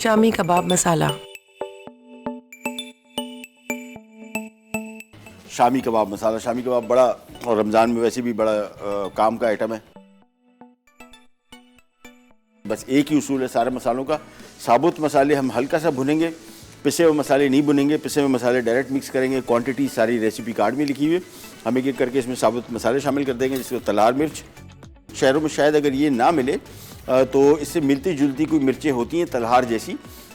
शामी कबाब मसाला। शामी कबाब मसाला। शामी कबाब बड़ा, और रमज़ान में वैसे भी बड़ा काम का आइटम है। बस एक ही उसूल है सारे मसालों का, साबुत मसाले हम हल्का सा भुनेंगे, पिसे हुए मसाले नहीं भुनेंगे। पिसे हुए मसाले डायरेक्ट मिक्स करेंगे। क्वांटिटी सारी रेसिपी कार्ड में लिखी हुई है, हम एक एक करके इसमें साबुत मसाले शामिल कर देंगे, जिसको तलार मिर्च। शहरों में शायद अगर ये ना मिले तो इससे मिलती जुलती कोई मिर्चें होती हैं तलहार जैसी,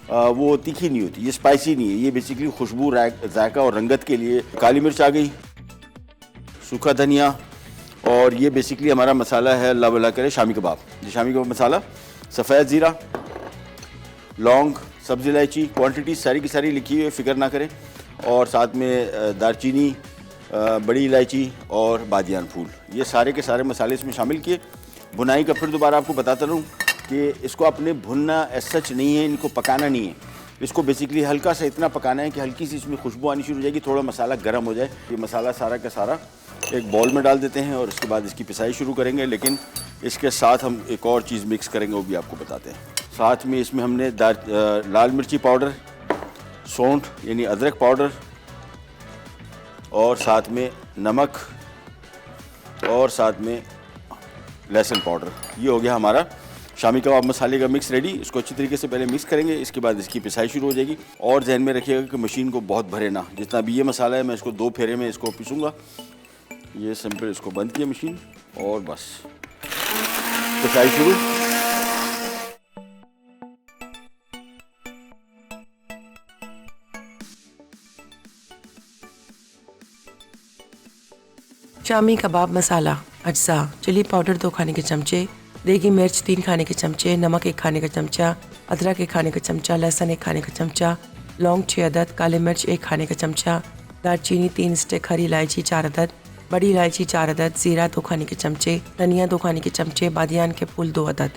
वो तीखी नहीं होती, ये स्पाइसी नहीं है, ये बेसिकली खुशबू, जायका और रंगत के लिए। काली मिर्च आ गई, सूखा धनिया, और ये बेसिकली हमारा मसाला है अल्लाह भला करे शामी कबाब। ये शामी कबाब मसाला, सफ़ेद ज़ीरा, लौंग, सब्ज़ इलायची, क्वांटिटी सारी की सारी लिखी हुई है, फ़िक्र ना करें। और साथ में दारचीनी, बड़ी इलायची और बादियान फूल, ये सारे के सारे मसाले इसमें शामिल किए। भुनाई का फिर दोबारा आपको बताता रहूँ कि इसको आपने भुनना एज सच नहीं है, इनको पकाना नहीं है, इसको बेसिकली हल्का सा इतना पकाना है कि हल्की सी इसमें खुशबू आनी शुरू हो जाएगी, थोड़ा मसाला गर्म हो जाए। ये मसाला सारा का सारा एक बाउल में डाल देते हैं और उसके बाद इसकी पिसाई शुरू करेंगे। लेकिन इसके साथ हम एक और चीज़ मिक्स करेंगे, वो भी आपको बताते हैं। साथ में इसमें हमने लाल मिर्ची पाउडर, सौंठ यानी अदरक पाउडर, और साथ में नमक, और साथ में लहसुन पाउडर। ये हो गया हमारा शामी कबाब मसाले का मिक्स रेडी। इसको अच्छी तरीके से पहले मिक्स करेंगे, इसके बाद इसकी पिसाई शुरू हो जाएगी। और जहन में रखिएगा कि मशीन को बहुत भरे ना, जितना भी ये मसाला है मैं इसको 2 फेरे में इसको पीसूँगा। ये सिंपल, इसको बंद किया मशीन और बस पिसाई शुरू। शामी कबाब मसाला अज्जा: चिली पाउडर 2 खाने के चमचे, देगी मिर्च 3 खाने के चमचे, नमक 1 खाने का चमचा, अदरक 1 खाने का चमचा, लहसुन 1 खाने का चमचा, लौंग 6 अदद, काले मिर्च 1 खाने का चमचा, दालचीनी 3 स्टिक, हरी इलायची 4 अदद, बड़ी इलायची 4 अदद, ज़ीरा 2 खाने के चमचे, धनिया 2 खाने के चमचे, बादियान के फूल 2 अदद।